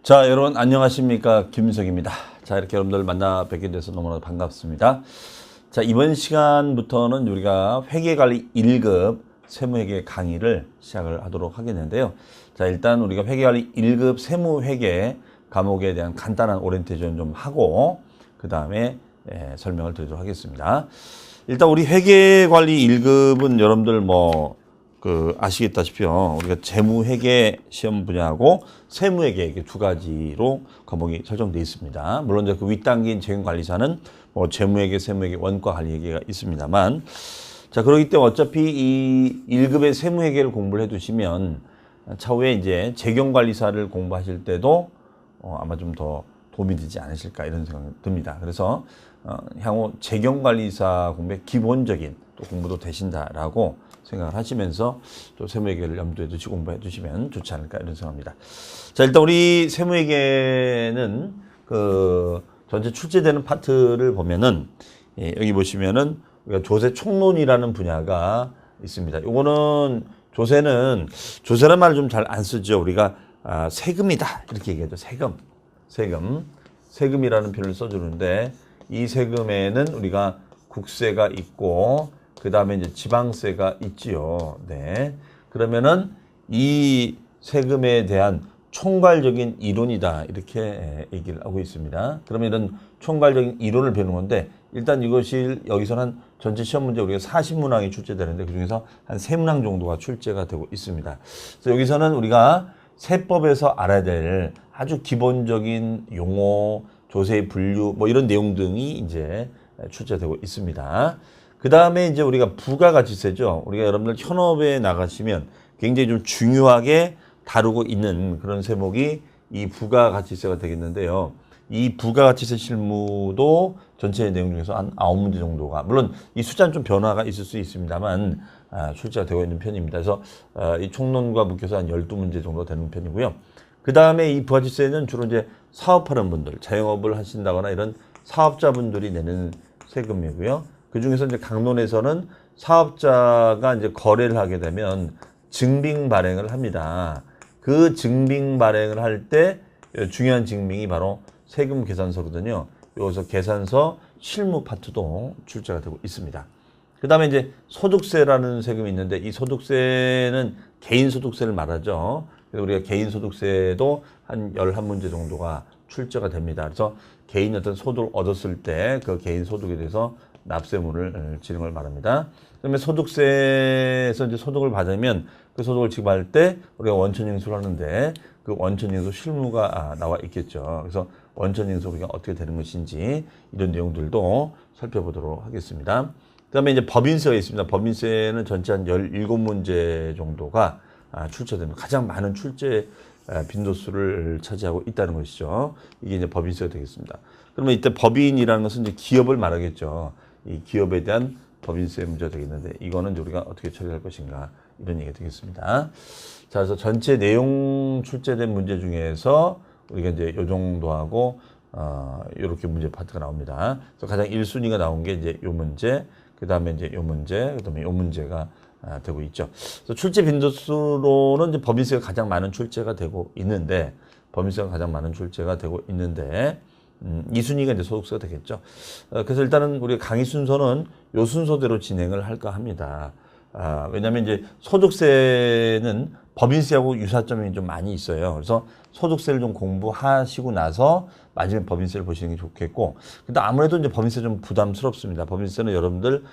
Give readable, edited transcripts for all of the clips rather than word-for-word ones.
자, 여러분 안녕하십니까? 김윤석입니다. 자, 이렇게 여러분들 만나 뵙게 돼서 너무나 반갑습니다. 자, 이번 시간부터는 우리가 회계관리 1급 세무회계 강의를 시작을 하도록 하겠는데요. 자, 일단 우리가 회계관리 1급 세무회계 과목에 대한 간단한 오리엔테이션 좀 하고 그 다음에 설명을 드리도록 하겠습니다. 일단 우리 회계관리 1급은 여러분들 아시겠다시피요. 우리가 재무회계 시험 분야하고 세무회계 이렇게 두 가지로 과목이 설정되어 있습니다. 물론 이제 그 윗단계인 재무관리사는 재무회계, 세무회계, 원가관리회계가 있습니다만, 자, 그렇기 때문에 어차피 이 1급의 세무회계를 공부를 해두시면 차후에 이제 재경관리사를 공부하실 때도 아마 좀 더 도움이 되지 않으실까 이런 생각이 듭니다. 그래서 향후 재경관리사 공부의 기본적인 또 공부도 되신다라고 생각을 하시면서 또 세무회계를 염두에 두시고 공부해 주시면 좋지 않을까 이런 생각합니다. 자, 일단 우리 세무회계는 그 전체 출제되는 파트를 보면은 여기 보시면은 우리가 조세 총론이라는 분야가 있습니다. 요거는 조세란 말을 좀 잘 안 쓰죠. 우리가 세금이다 이렇게 얘기하죠. 세금이라는 표현을 써주는데 이 세금에는 우리가 국세가 있고 그 다음에 이제 지방세가 있지요. 네. 그러면은 이 세금에 대한 총괄적인 이론이다. 이렇게 얘기를 하고 있습니다. 그러면 이런 총괄적인 이론을 배우는 건데 일단 이것이 여기서는 전체 시험 문제 우리가 40문항이 출제되는데 그중에서 한 3문항 정도가 출제가 되고 있습니다. 그래서 여기서는 우리가 세법에서 알아야 될 아주 기본적인 용어, 조세의 분류 이런 내용 등이 이제 출제되고 있습니다. 그 다음에 이제 우리가 부가가치세죠. 우리가 여러분들 현업에 나가시면 굉장히 좀 중요하게 다루고 있는 그런 세목이 이 부가가치세가 되겠는데요. 이 부가가치세 실무도 전체 내용 중에서 한 9문제 정도가, 물론 이 숫자는 좀 변화가 있을 수 있습니다만 출제가 되고 있는 편입니다. 그래서 이 총론과 묶여서 한 12문제 정도 되는 편이고요. 그 다음에 이 부가가치세는 주로 이제 사업하는 분들, 자영업을 하신다거나 이런 사업자분들이 내는 세금이고요. 그 중에서 이제 강론에서는 사업자가 이제 거래를 하게 되면 증빙 발행을 합니다. 그 증빙 발행을 할 때 중요한 증빙이 바로 세금 계산서거든요. 여기서 계산서 실무 파트도 출제가 되고 있습니다. 그 다음에 이제 소득세라는 세금이 있는데 이 소득세는 개인 소득세를 말하죠. 그래서 우리가 개인 소득세도 한 11문제 정도가 출제가 됩니다. 그래서 개인이 어떤 소득을 얻었을 때 그 개인 소득에 대해서 납세물을 지는 걸 말합니다. 그다음에 소득세에서 이제 소득을 받으면 그 소득을 지급할 때 우리가 원천징수를 하는데 그 원천징수 실무가 나와 있겠죠. 그래서 원천징수 우리가 어떻게 되는 것인지 이런 내용들도 살펴보도록 하겠습니다. 그다음에 이제 법인세가 있습니다. 법인세는 전체 한 17문제 정도가 출제됩니다. 가장 많은 출제 빈도수를 차지하고 있다는 것이죠. 이게 이제 법인세가 되겠습니다. 그러면 이때 법인이라는 것은 이제 기업을 말하겠죠. 이 기업에 대한 법인세 문제가 되겠는데 이거는 우리가 어떻게 처리할 것인가 이런 얘기가 되겠습니다. 자, 그래서 전체 내용 출제된 문제 중에서 우리가 이제 요 정도 하고 이렇게 문제 파트가 나옵니다. 그래서 가장 1순위가 나온 게 이제 요 문제, 그 다음에 이제 요 문제, 그 다음에 요 문제가 되고 있죠. 그래서 출제 빈도수로는 이제 법인세가 가장 많은 출제가 되고 있는데, 2순위가 이제 소득세가 되겠죠. 그래서 일단은 우리가 강의 순서는 요 순서대로 진행을 할까 합니다. 왜냐하면 이제 소득세는 법인세하고 유사점이 좀 많이 있어요. 그래서 소득세를 좀 공부하시고 나서 마지막에 법인세를 보시는 게 좋겠고, 근데 아무래도 이제 법인세 좀 부담스럽습니다. 법인세는 여러분들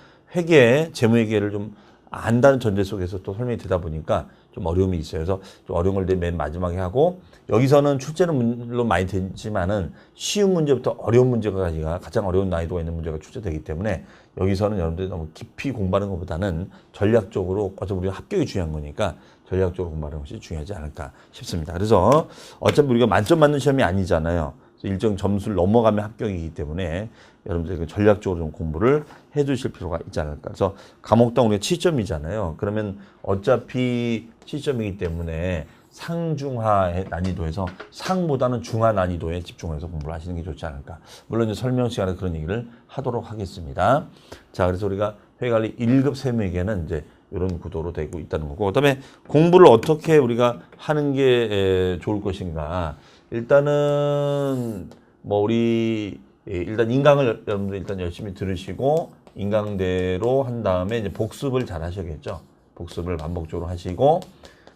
재무회계를 좀 안다는 전제 속에서 또 설명이 되다 보니까 좀 어려움이 있어요. 그래서 좀 어려운 걸 맨 마지막에 하고, 여기서는 출제는 물론 많이 되지만은 쉬운 문제부터 어려운 문제가 가장 어려운 난이도가 있는 문제가 출제되기 때문에 여기서는 여러분들이 너무 깊이 공부하는 것보다는 전략적으로, 어차피 우리가 합격이 중요한 거니까 전략적으로 공부하는 것이 중요하지 않을까 싶습니다. 그래서 어차피 우리가 만점 맞는 시험이 아니잖아요. 일정 점수를 넘어가면 합격이기 때문에 여러분들이 전략적으로 좀 공부를 해 두실 필요가 있지 않을까. 그래서 과목당 우리가 7점이잖아요. 그러면 어차피 7점이기 때문에 상중하 난이도에서 상보다는 중하 난이도에 집중해서 공부를 하시는 게 좋지 않을까. 물론 이제 설명 시간에 그런 얘기를 하도록 하겠습니다. 자, 그래서 우리가 회계관리 1급 세무회계는 이제 이런 구도로 되고 있다는 거고, 그다음에 공부를 어떻게 우리가 하는 게 좋을 것인가. 일단은 뭐 우리 일단 인강을 여러분들 일단 열심히 들으시고 인강대로 한 다음에 이제 복습을 잘 하셔야겠죠. 복습을 반복적으로 하시고,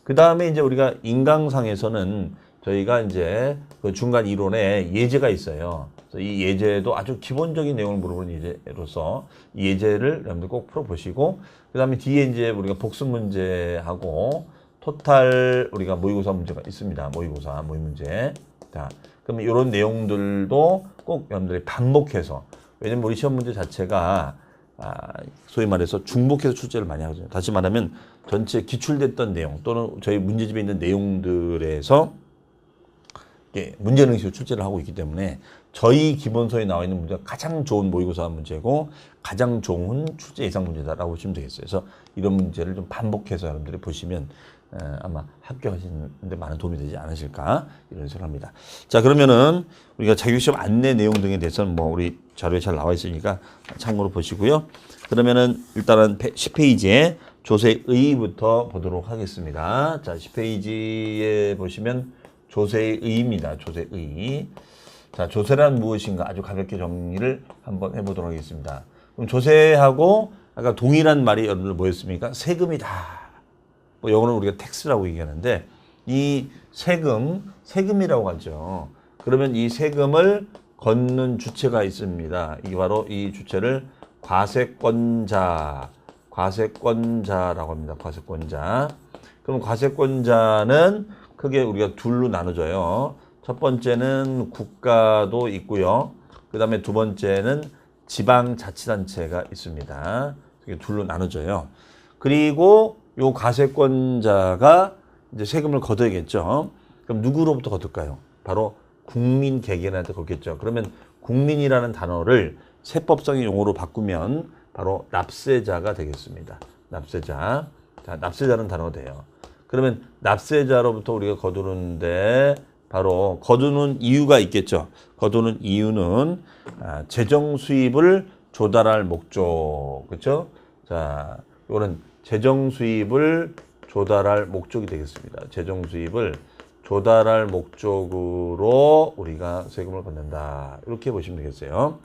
그 다음에 이제 우리가 인강상에서는 저희가 이제 그 중간 이론에 예제가 있어요. 그래서 이 예제도 아주 기본적인 내용을 물어보는 예제로서 이 예제를 여러분들 꼭 풀어보시고, 그 다음에 뒤에 이제 우리가 복습 문제하고 토탈 우리가 모의고사 문제가 있습니다. 모의고사, 모의 문제. 자, 그러면 이런 내용들도 꼭 여러분들이 반복해서, 왜냐면 우리 시험 문제 자체가 소위 말해서 중복해서 출제를 많이 하거든요. 다시 말하면 전체 기출됐던 내용 또는 저희 문제집에 있는 내용들에서 문제능식으로 출제를 하고 있기 때문에 저희 기본서에 나와 있는 문제가 가장 좋은 모의고사 문제고 가장 좋은 출제 예상 문제다라고 보시면 되겠어요. 그래서 이런 문제를 좀 반복해서 여러분들이 보시면 아마 합격하시는데 많은 도움이 되지 않으실까 이런 생각합니다. 자, 그러면은 우리가 자격시험 안내 내용 등에 대해서는 뭐 우리 자료에 잘 나와 있으니까 참고로 보시고요. 그러면은 일단은 10페이지에 조세의부터 보도록 하겠습니다. 자, 10페이지에 보시면 조세의 의입니다. 조세의. 자, 조세란 무엇인가 아주 가볍게 정리를 한번 해보도록 하겠습니다. 그럼 조세하고 아까 동일한 말이 여러분들 뭐였습니까? 세금이다. 뭐 영어로는 우리가 텍스라고 얘기하는데 이 세금이라고 하죠. 그러면 이 세금을 걷는 주체가 있습니다. 이게 바로 이 주체를 과세권자라고 합니다. 과세권자. 그럼 과세권자는 크게 우리가 둘로 나눠져요. 첫 번째는 국가도 있고요. 그 다음에 두 번째는 지방자치단체가 있습니다. 이게 둘로 나눠져요. 그리고 요 과세권자가 이제 세금을 걷어야겠죠. 그럼 누구로부터 걷을까요? 바로 국민 개개인한테 걷겠죠. 그러면 국민이라는 단어를 세법적인 용어로 바꾸면 바로 납세자가 되겠습니다. 납세자. 자, 납세자는 단어가 돼요. 그러면 납세자로부터 우리가 거두는데 바로 거두는 이유가 있겠죠. 거두는 이유는 재정 수입을 조달할 목적, 그렇죠? 자, 이거는 재정 수입을 조달할 목적이 되겠습니다. 재정 수입을 조달할 목적으로 우리가 세금을 걷는다. 이렇게 보시면 되겠어요.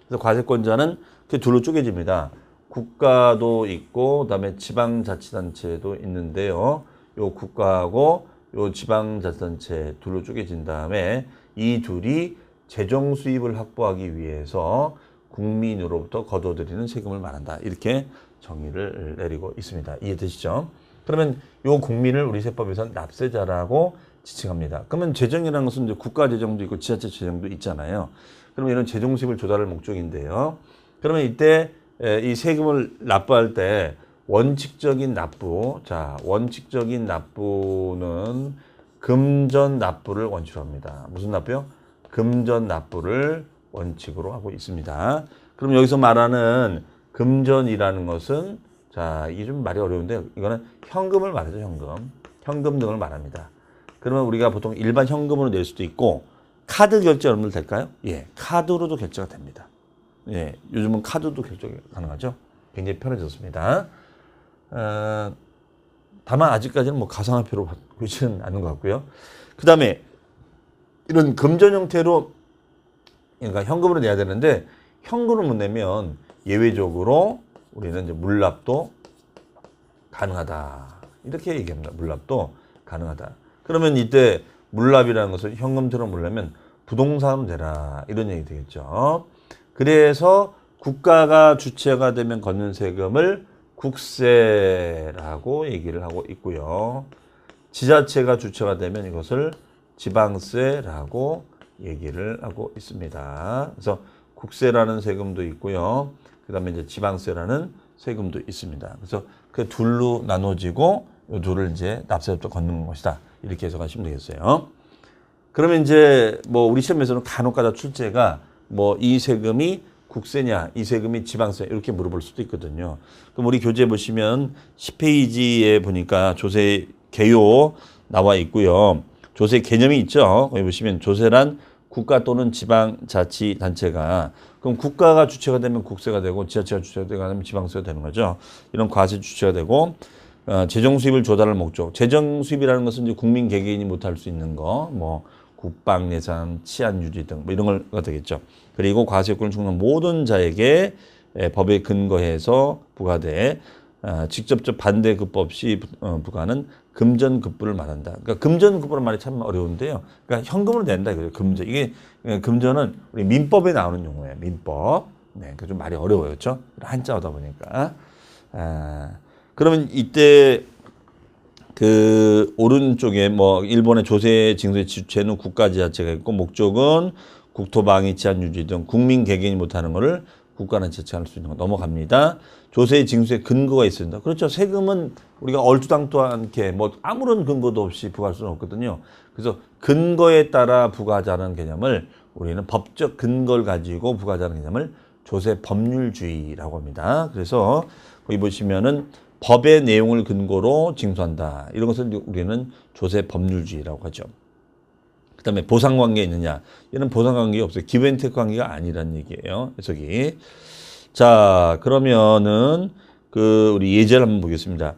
그래서 과세권자는 둘로 쪼개집니다. 국가도 있고 그다음에 지방자치단체도 있는데요. 요 국가하고 요 지방자치단체 둘로 쪼개진 다음에 이 둘이 재정 수입을 확보하기 위해서 국민으로부터 거둬들이는 세금을 말한다. 이렇게 정의를 내리고 있습니다. 이해되시죠? 그러면 요 국민을 우리 세법에서는 납세자라고 지칭합니다. 그러면 재정이라는 것은 이제 국가 재정도 있고 지자체 재정도 있잖아요. 그러면 이런 재정 수입을 조달할 목적인데요. 그러면 이때 이 세금을 납부할 때 원칙적인 납부, 자, 원칙적인 납부는 금전 납부를 원칙으로 합니다. 무슨 납부요? 금전 납부를 원칙으로 하고 있습니다. 그럼 여기서 말하는 금전이라는 것은, 자, 이게 좀 말이 어려운데 이거는 현금을 말하죠. 현금 등을 말합니다. 그러면 우리가 보통 일반 현금으로 낼 수도 있고 카드 결제 여러분들 될까요? 예, 카드로도 결제가 됩니다. 예, 요즘은 카드도 결제가 가능하죠. 굉장히 편해졌습니다. 다만 아직까지는 뭐 가상화폐로 바꾸고 있지는 않는 것 같고요. 그 다음에 이런 금전 형태로, 그러니까 현금으로 내야 되는데 현금을 못 내면 예외적으로 우리는 이제 물납도 가능하다. 이렇게 얘기합니다. 물납도 가능하다. 그러면 이때 물납이라는 것을 현금처럼 물려면 부동산으로 내라. 이런 얘기 되겠죠. 그래서 국가가 주체가 되면 걷는 세금을 국세라고 얘기를 하고 있고요. 지자체가 주체가 되면 이것을 지방세라고 얘기를 하고 있습니다. 그래서 국세라는 세금도 있고요. 그 다음에 이제 지방세라는 세금도 있습니다. 그래서 그 둘로 나눠지고 이 둘을 이제 납세부터 걷는 것이다. 이렇게 해석하시면 되겠어요. 그러면 이제 뭐 우리 시험에서는 간혹가다 출제가 뭐 이 세금이 국세냐, 이 세금이 지방세 이렇게 물어볼 수도 있거든요. 그럼 우리 교재 보시면 10페이지에 보니까 조세 개요 나와 있고요. 조세 개념이 있죠. 거기 보시면 조세란 국가 또는 지방자치단체가 그럼 국가가 주체가 되면 국세가 되고 지자체가 주체가 되면 지방세가 되는 거죠. 이런 과세 주체가 되고 재정 수입을 조달할 목적. 재정 수입이라는 것은 이제 국민 개개인이 못할 수 있는 거, 뭐 국방 예산, 치안 유지 등 뭐 이런 걸 되겠죠. 그리고 과세권을 충당한 모든 자에게 법에 근거해서 부과돼 직접적 반대급부 없이 부과하는 금전급부를 말한다. 그러니까 금전급부라는 말이 참 어려운데요. 그러니까 현금으로 낸다 이거죠. 금전. 이게 금전은 우리 민법에 나오는 용어예요. 민법. 네, 그러니까 좀 말이 어려워요, 그렇죠? 한자어다 보니까. 그러면 이때 그 오른쪽에 뭐 일본의 조세 징수의 주체는 국가지자체가 있고 목적은 국토방위 치안 유지 등 국민 개개인이 못하는 거를 국가나 지자체가 할 수 있는 거 넘어갑니다. 조세 징수의 근거가 있습니다. 그렇죠. 세금은 우리가 얼토당토 않게 뭐 아무런 근거도 없이 부과할 수는 없거든요. 그래서 근거에 따라 부과하자는 개념을 우리는 법적 근거를 가지고 부과하자는 개념을 조세 법률주의라고 합니다. 그래서 거기 보시면은 법의 내용을 근거로 징수한다. 이런 것을 우리는 조세 법률주의라고 하죠. 그 다음에 보상관계 있느냐. 얘는 보상관계가 없어요. 기브앤테이크 관계가 아니란 얘기예요. 해석이. 자, 그러면은 우리 예제를 한번 보겠습니다.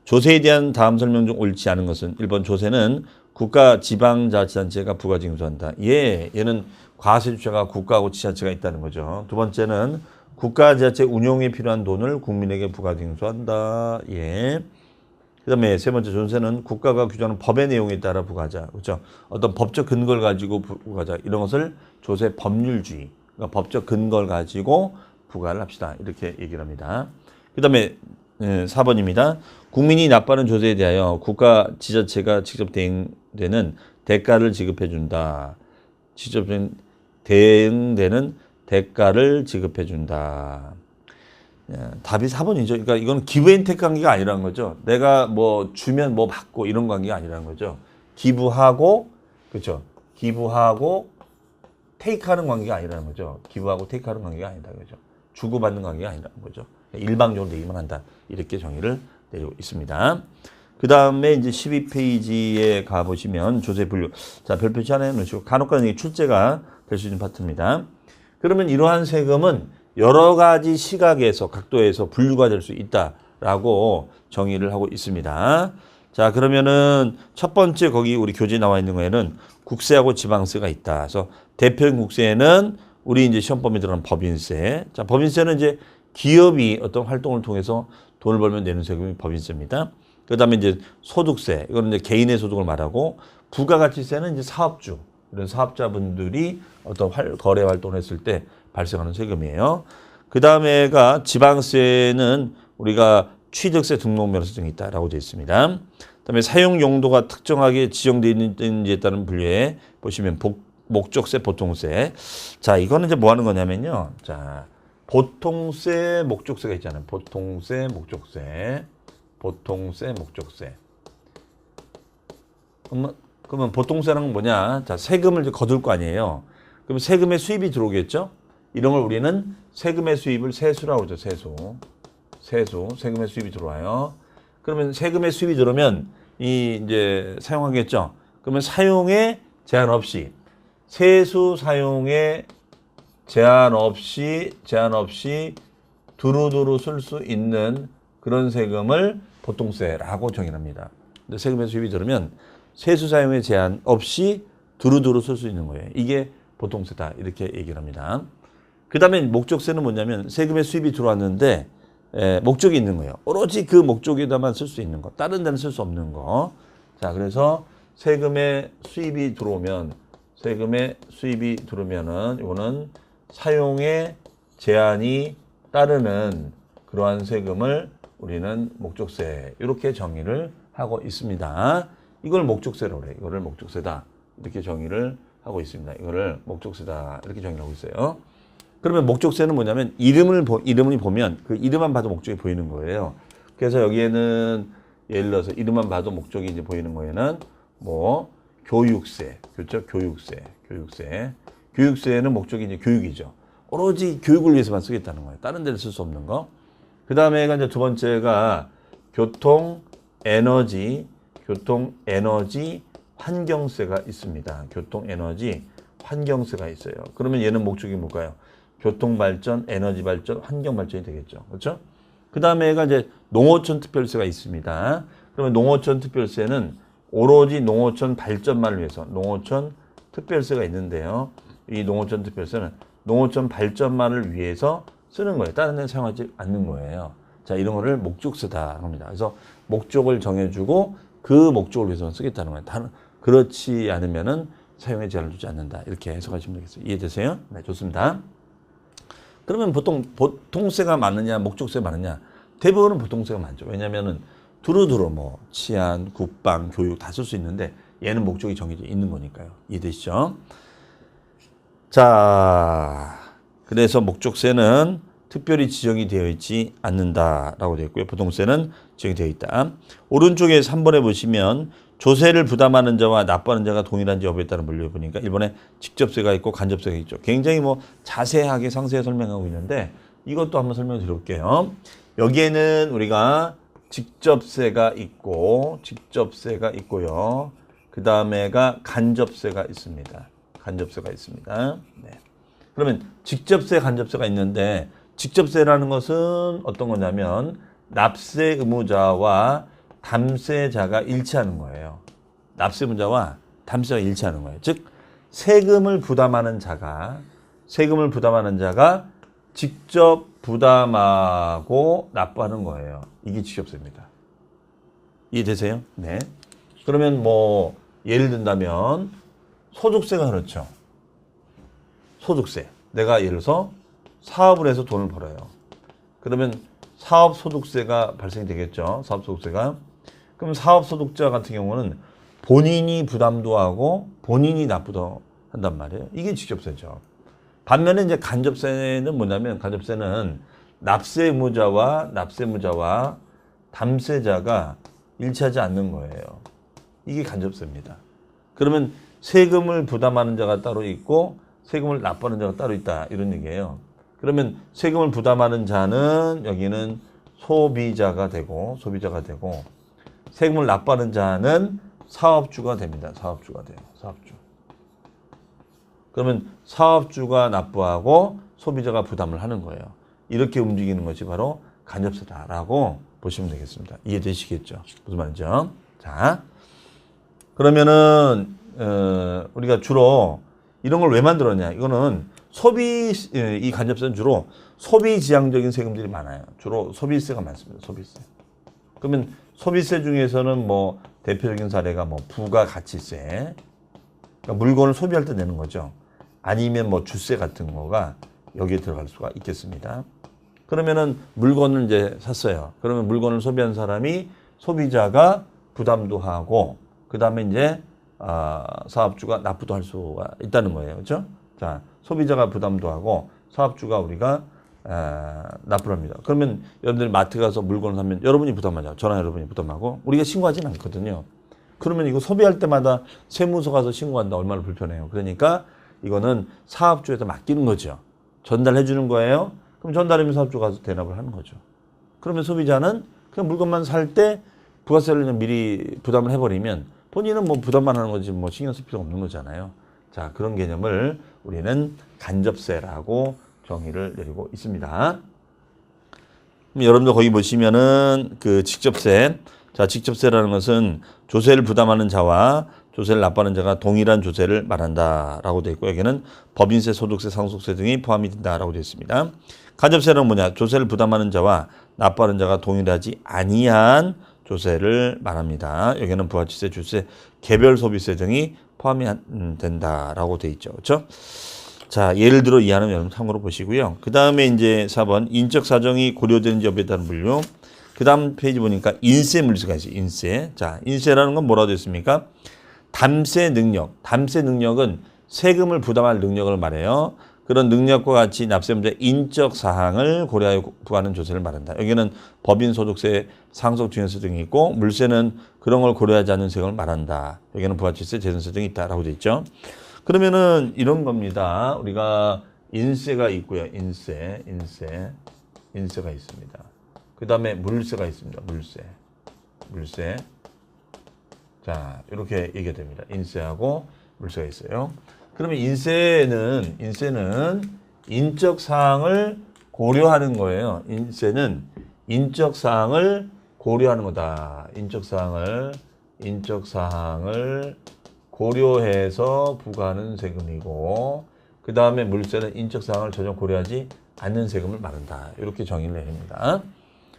조세에 대한 다음 설명 중 옳지 않은 것은 1번 조세는 국가 지방자치단체가 부과징수한다. 얘는 과세 주체가 국가하고 지자체가 있다는 거죠. 두 번째는 국가 지자체 운용에 필요한 돈을 국민에게 부과징수한다. 예. 그다음에 세 번째 조세는 국가가 규정하는 법의 내용에 따라 부과하자. 그렇죠? 어떤 법적 근거를 가지고 부과하자. 이런 것을 조세 법률주의. 그러니까 법적 근거를 가지고 부과를 합시다. 이렇게 얘기를 합니다. 그다음에 4번입니다. 국민이 납부하는 조세에 대하여 국가 지자체가 직접 대응되는 대가를 지급해 준다. 직접 대응되는 대가를 지급해 준다. 답이 4번이죠. 그러니까 이건 기브앤테이크 관계가 아니라는 거죠. 내가 뭐 주면 뭐 받고 이런 관계가 아니라는 거죠. 기부하고 그렇죠. 기부하고 테이크하는 관계가 아니라는 거죠. 기부하고 테이크하는 관계가 아니다 그죠. 주고받는 관계가 아니라는 거죠. 일방적으로 내기만 한다. 이렇게 정의를 내리고 있습니다. 그 다음에 이제 12페이지에 가보시면 조세 분류. 자, 별표치 하나 해놓으시고 간혹가다 이게 출제가 될 수 있는 파트입니다. 그러면 이러한 세금은 여러 가지 시각에서 각도에서 분류가 될 수 있다라고 정의를 하고 있습니다. 자, 그러면은 첫 번째 거기 우리 교재에 나와 있는 거에는 국세하고 지방세가 있다. 그래서 대표적인 국세는 우리 이제 시험범위에 들어가는 법인세. 자, 법인세는 이제 기업이 어떤 활동을 통해서 돈을 벌면 내는 세금이 법인세입니다. 그 다음에 이제 소득세. 이거는 이제 개인의 소득을 말하고 부가가치세는 이제 사업주. 이런 사업자분들이 어떤 거래 활동을 했을 때 발생하는 세금이에요. 그 다음에가 지방세는 우리가 취득세, 등록면허세 등이 있다라고 되어 있습니다. 그 다음에 사용 용도가 특정하게 지정되어 있는지에 따른 분류에 보시면 목적세, 보통세. 자, 이거는 이제 뭐 하는 거냐면요. 자, 보통세, 목적세가 있잖아요. 보통세, 목적세. 보통세, 목적세. 그러면 보통세는 뭐냐? 자, 세금을 이제 거둘 거 아니에요. 그럼 세금의 수입이 들어오겠죠? 이런 걸 우리는 세금의 수입을 세수라고 그러죠. 세금의 수입이 들어와요. 그러면 세금의 수입이 들어오면 이제 사용하겠죠. 그러면 사용에 제한 없이 세수 사용에 제한 없이 두루두루 쓸 수 있는 그런 세금을 보통세라고 정의합니다. 근데 세금의 수입이 들어오면 세수 사용에 제한 없이 두루두루 쓸 수 있는 거예요. 이게 보통세다. 이렇게 얘기를 합니다. 그 다음에 목적세는 뭐냐면 세금의 수입이 들어왔는데 목적이 있는 거예요. 오로지 그 목적에다만 쓸 수 있는 거. 다른 데는 쓸 수 없는 거. 자, 그래서 세금의 수입이 들어오면은 이거는 사용에 제한이 따르는 그러한 세금을 우리는 목적세 이렇게 정의를 하고 있습니다. 이걸 목적세라고 그래요. 이거를 목적세다. 이렇게 정의를 하고 있습니다. 이거를 목적세다. 이렇게 정의를 하고 있어요. 그러면 목적세는 뭐냐면 이름을 보면 그 이름만 봐도 목적이 보이는 거예요. 그래서 여기에는 예를 들어서 이름만 봐도 목적이 이제 보이는 거에는 뭐 교육세, 그렇죠? 교육세는 목적이 이제 교육이죠. 오로지 교육을 위해서만 쓰겠다는 거예요. 다른 데를 쓸 수 없는 거. 그 다음에가 이제 두 번째가 교통 에너지 환경세가 있습니다. 교통 에너지 환경세가 있어요. 그러면 얘는 목적이 뭘까요? 교통발전, 에너지발전, 환경발전이 되겠죠. 그렇죠? 그 다음에 얘가 이제 농어촌 특별세가 있습니다. 그러면 농어촌 특별세는 오로지 농어촌 발전만을 위해서 농어촌 특별세가 있는데요. 이 농어촌 특별세는 농어촌 발전만을 위해서 쓰는 거예요. 다른 데는 사용하지 않는 거예요. 자, 이런 거를 목적세다 합니다. 그래서 목적을 정해주고 그 목적을 위해서 쓰겠다는 거예요. 그렇지 않으면은 사용에 제한을 두지 않는다. 이렇게 해석하시면 되겠어요. 이해되세요? 네, 좋습니다. 그러면 보통 보통세가 많으냐, 목적세가 많으냐? 대부분은 보통세가 많죠. 왜냐면은 두루두루 뭐 치안, 국방, 교육 다 쓸 수 있는데 얘는 목적이 정해져 있는 거니까요. 이해되시죠? 자, 그래서 목적세는 특별히 지정이 되어 있지 않는다라고 되어 있고요. 보통세는 지정이 되어 있다. 오른쪽에 3번에 보시면 조세를 부담하는 자와 납부하는 자가 동일한지 여부에 따라 물려 보니까 1번에 직접세가 있고 간접세가 있죠. 굉장히 뭐 자세하게 상세히 설명하고 있는데 이것도 한번 설명을 드릴게요. 여기에는 우리가 직접세가 있고요. 그 다음에가 간접세가 있습니다. 간접세가 있습니다. 네. 그러면 직접세, 간접세가 있는데 직접세라는 것은 어떤 거냐면 납세 의무자와 담세자가 일치하는 거예요. 납세 의무자와 담세자가 일치하는 거예요. 즉 세금을 부담하는 자가 직접 부담하고 납부하는 거예요. 이게 직접세입니다. 이해되세요? 네. 그러면 뭐 예를 든다면 소득세가 그렇죠. 소득세. 내가 예를 들어서 사업을 해서 돈을 벌어요. 그러면 사업소득세가 발생이 되겠죠. 사업소득세가. 그럼 사업소득자 같은 경우는 본인이 부담도 하고 본인이 납부도 한단 말이에요. 이게 직접세죠. 반면에 이제 간접세는 뭐냐면 간접세는 납세 의무자와 담세자가 일치하지 않는 거예요. 이게 간접세입니다. 그러면 세금을 부담하는 자가 따로 있고 세금을 납부하는 자가 따로 있다. 이런 얘기예요. 그러면 세금을 부담하는 자는 여기는 소비자가 되고 세금을 납부하는 자는 사업주가 됩니다. 사업주가 돼요. 사업주. 그러면 사업주가 납부하고 소비자가 부담을 하는 거예요. 이렇게 움직이는 것이 바로 간접세다라고 보시면 되겠습니다. 이해되시겠죠? 무슨 말이죠? 자, 그러면은 우리가 주로 이런 걸 왜 만들었냐? 이거는 이 간접세는 주로 소비 지향적인 세금들이 많아요. 주로 소비세가 많습니다. 소비세. 그러면 소비세 중에서는 뭐 대표적인 사례가 뭐 부가가치세. 그러니까 물건을 소비할 때 내는 거죠. 아니면 뭐 주세 같은 거가 여기에 들어갈 수가 있겠습니다. 그러면은 물건을 이제 샀어요. 그러면 물건을 소비한 사람이 소비자가 부담도 하고 그다음에 이제 사업주가 납부도 할 수가 있다는 거예요. 그렇죠? 자, 소비자가 부담도 하고 사업주가 우리가 납부를 합니다. 그러면 여러분들 마트 가서 물건을 사면 여러분이 부담하죠. 저나 여러분이 부담하고 우리가 신고하지는 않거든요. 그러면 이거 소비할 때마다 세무서 가서 신고한다. 얼마나 불편해요. 그러니까 이거는 사업주에다 맡기는 거죠. 전달해 주는 거예요. 그럼 전달하면 사업주가 가서 대납을 하는 거죠. 그러면 소비자는 그냥 물건만 살 때 부가세를 그냥 미리 부담을 해버리면 본인은 뭐 부담만 하는 거지 뭐 신경 쓸 필요 없는 거잖아요. 자, 그런 개념을 우리는 간접세라고 정의를 내리고 있습니다. 그럼 여러분들 거기 보시면은 그 직접세. 자, 직접세라는 것은 조세를 부담하는 자와 조세를 납부하는 자가 동일한 조세를 말한다라고 되어 있고 여기는 법인세, 소득세, 상속세 등이 포함이 된다라고 되어 있습니다. 간접세는 뭐냐? 조세를 부담하는 자와 납부하는 자가 동일하지 아니한 조세를 말합니다. 여기는 부가치세, 주세, 개별 소비세 등이 포함이 된다라고 되어 있죠. 그렇죠? 자, 예를 들어 이하는 여러분 참고로 보시고요. 그 다음에 이제 4번 인적 사정이 고려되는지 여부에 따른 분류. 그 다음 페이지 보니까 인세 물세가 있어요. 인세. 자, 인세라는 건 뭐라고 되어 있습니까? 담세 능력. 담세 능력은 세금을 부담할 능력을 말해요. 그런 능력과 같이 납세문제 인적 사항을 고려하여 부과하는 조세를 말한다. 여기는 법인 소득세, 상속 증여세 등이 있고 물세는 그런 걸 고려하지 않는 세금을 말한다. 여기는 부가치세, 재산세 등이 있다라고 되어 있죠. 그러면은 이런 겁니다. 우리가 인세가 있고요. 인세가 있습니다. 그 다음에 물세가 있습니다. 물세. 자, 이렇게 얘기가 됩니다. 인세하고 물세가 있어요. 그러면 인세는 인적 사항을 고려하는 거예요. 인세는 인적 사항을 고려하는 거다. 인적 사항을 고려해서 부과하는 세금이고, 그 다음에 물세는 인적 사항을 전혀 고려하지 않는 세금을 말한다. 이렇게 정의를 해야 됩니다.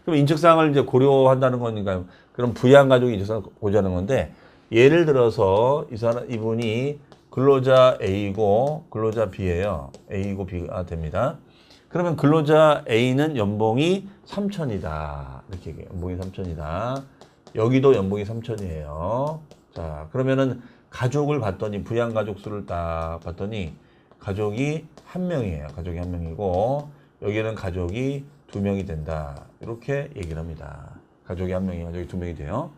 그럼 인적 사항을 이제 고려한다는 거니까, 그럼 부양 가족이 인적 사항을 고려하는 건데, 예를 들어서 이분이 근로자 A고 근로자 B예요. A고 B가 됩니다. 그러면 근로자 A는 연봉이 3천이다. 이렇게 얘기해요. 연봉이 3천이다. 여기도 연봉이 3천이에요. 자, 그러면은 가족을 봤더니, 부양가족 수를 딱 봤더니, 가족이 1명이에요. 가족이 1명이고, 여기는 가족이 2명이 된다. 이렇게 얘기를 합니다. 가족이 1명이, 가족이 2명이 돼요.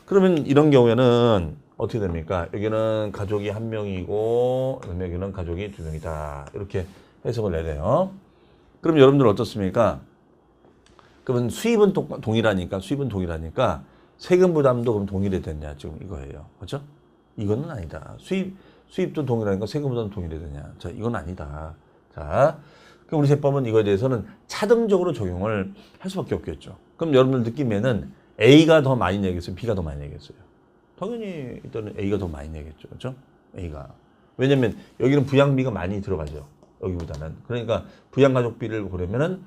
그러면 이런 경우에는 어떻게 됩니까? 여기는 가족이 1명이고, 여기는 가족이 2명이다. 이렇게 해석을 내야 돼요. 그럼 여러분들 어떻습니까? 그러면 수입은 동일하니까 세금 부담도 그럼 동일해야 되냐? 지금 이거예요. 그렇죠? 이거는 아니다. 수입도 동일하니까 세금 부담도 동일해야 되냐? 자, 이건 아니다. 자, 그럼 우리 세법은 이거에 대해서는 차등적으로 적용을 할 수밖에 없겠죠. 그럼 여러분들 느낌에는 A가 더 많이 내겠어요? B가 더 많이 내겠어요? 당연히 일단은 A가 더 많이 내겠죠. 그렇죠? A가. 왜냐면 여기는 부양비가 많이 들어가죠. 여기보다는. 그러니까 부양가족비를 보려면은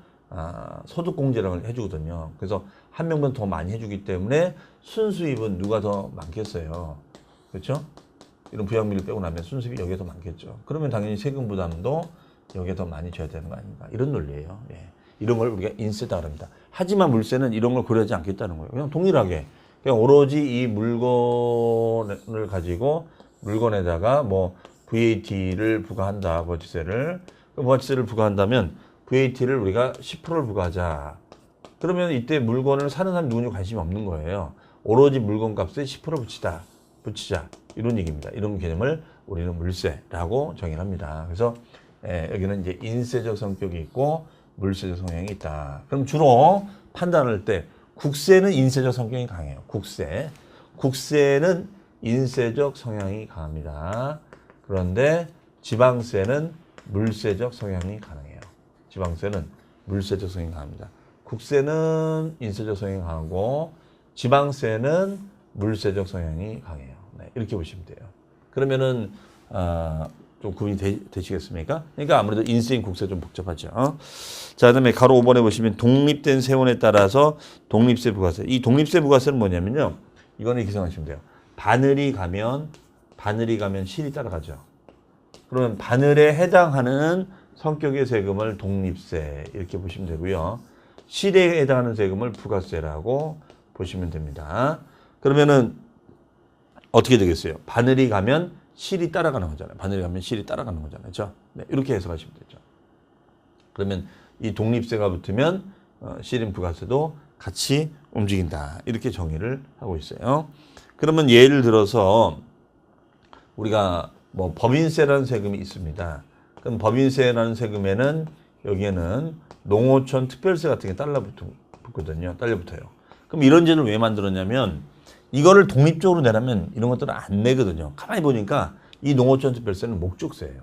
소득공제를 해주거든요. 그래서 한 명만 더 많이 해주기 때문에 순수입은 누가 더 많겠어요. 그렇죠? 이런 부양비를 빼고 나면 순수입이 여기에 더 많겠죠. 그러면 당연히 세금 부담도 여기에 더 많이 줘야 되는 거 아닌가. 이런 논리예요. 예. 이런 걸 우리가 인세다 그럽니다. 하지만 물세는 이런 걸 고려하지 않겠다는 거예요. 그냥 동일하게. 그냥 오로지 이 물건을 가지고 물건에다가 뭐 VAT를 부과한다. 부가치세를. 부가치세를 부과한다면 VAT를 우리가 10%를 부과하자. 그러면 이때 물건을 사는 사람이 누구냐 관심이 없는 거예요. 오로지 물건 값에 10% 붙이자. 이런 얘기입니다. 이런 개념을 우리는 물세라고 정의를 합니다. 그래서 여기는 이제 인세적 성격이 있고 물세적 성향이 있다. 그럼 주로 판단할 때 국세는 인세적 성향이 강해요. 국세는 인세적 성향이 강합니다. 그런데 지방세는 물세적 성향이 강해요. 지방세는 물세적 성향이 강합니다. 국세는 인세적 성향이 강하고 지방세는 물세적 성향이 강해요. 네, 이렇게 보시면 돼요. 그러면은 좀 구분이 되시겠습니까? 그러니까 아무래도 인세인 국세 좀 복잡하죠. 자, 그다음에 가로 5번에 보시면 독립된 세원에 따라서 독립세 부가세. 이 독립세 부가세는 뭐냐면요. 이거는 이렇게 생각하시면 돼요. 바늘이 가면 실이 따라가죠. 그러면 바늘에 해당하는 성격의 세금을 독립세 이렇게 보시면 되고요. 실에 해당하는 세금을 부가세라고 보시면 됩니다. 그러면은 어떻게 되겠어요? 바늘이 가면 실이 따라가는 거잖아요. 바늘이 가면 실이 따라가는 거잖아요. 그렇죠? 네, 이렇게 해석하시면 되죠. 그러면 이 독립세가 붙으면 실인 부가세도 같이 움직인다. 이렇게 정의를 하고 있어요. 그러면 예를 들어서 우리가 뭐 법인세라는 세금이 있습니다. 그럼 법인세라는 세금에는 여기에는 농어촌 특별세 같은 게 달라붙거든요. 달려붙어요. 그럼 이런 제도를 왜 만들었냐면 이거를 독립적으로 내려면 이런 것들은 안 내거든요. 가만히 보니까 이 농어촌 특별세는 목적세예요.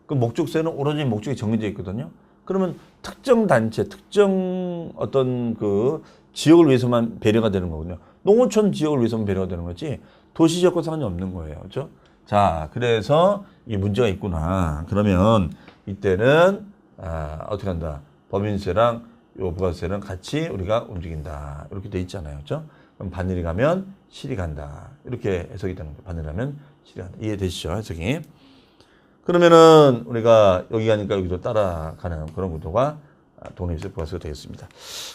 그 목적세는 오로지 목적이 정해져 있거든요. 그러면 특정 단체, 특정 어떤 그 지역을 위해서만 배려가 되는 거거든요. 농어촌 지역을 위해서만 배려가 되는 거지 도시 지역과 상관이 없는 거예요. 그렇죠? 자, 그래서 이 문제가 있구나. 그러면 이때는 어떻게 한다? 법인세랑 요 부가세랑 같이 우리가 움직인다. 이렇게 돼 있잖아요. 그렇죠? 그럼 바늘이 가면 실이 간다. 이렇게 해석이 되는 거예요. 바늘이 가면 실이 간다. 이해되시죠? 해석이. 그러면은 우리가 여기 가니까 여기도 따라가는 그런 구도가 독립세 부가세가 되겠습니다.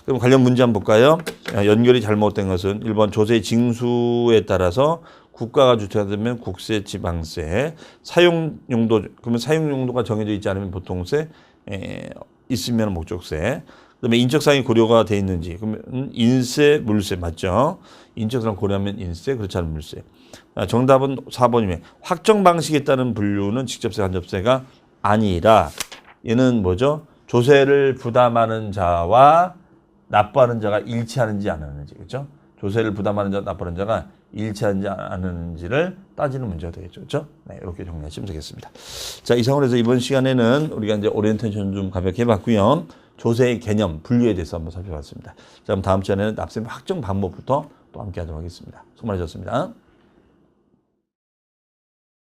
그럼 관련 문제 한번 볼까요? 연결이 잘못된 것은 1번 조세 징수에 따라서 국가가 주체되면 국세, 지방세, 사용용도, 그러면 사용용도가 정해져 있지 않으면 보통세, 있으면 목적세. 그다음에 인적사항이 고려가 돼 있는지, 그러면 인세, 물세 맞죠? 인적사항 고려하면 인세, 그렇지 않으면 물세. 정답은 4번이면 확정 방식에 따른 분류는 직접세, 간접세가 아니라 얘는 뭐죠? 조세를 부담하는 자와 납부하는 자가 일치하는지 안 하는지, 그렇죠? 조세를 부담하는 자와 납부하는 자가 일치하지 않은지를 따지는 문제가 되겠죠. 그렇죠? 네, 이렇게 정리하시면 되겠습니다. 자, 이상으로 해서 이번 시간에는 우리가 이제 오리엔테이션 좀 가볍게 해봤고요. 조세의 개념, 분류에 대해서 한번 살펴봤습니다. 자, 그럼 다음 시간에는 납세의 확정 방법부터 또 함께 하도록 하겠습니다. 수고 많으셨습니다.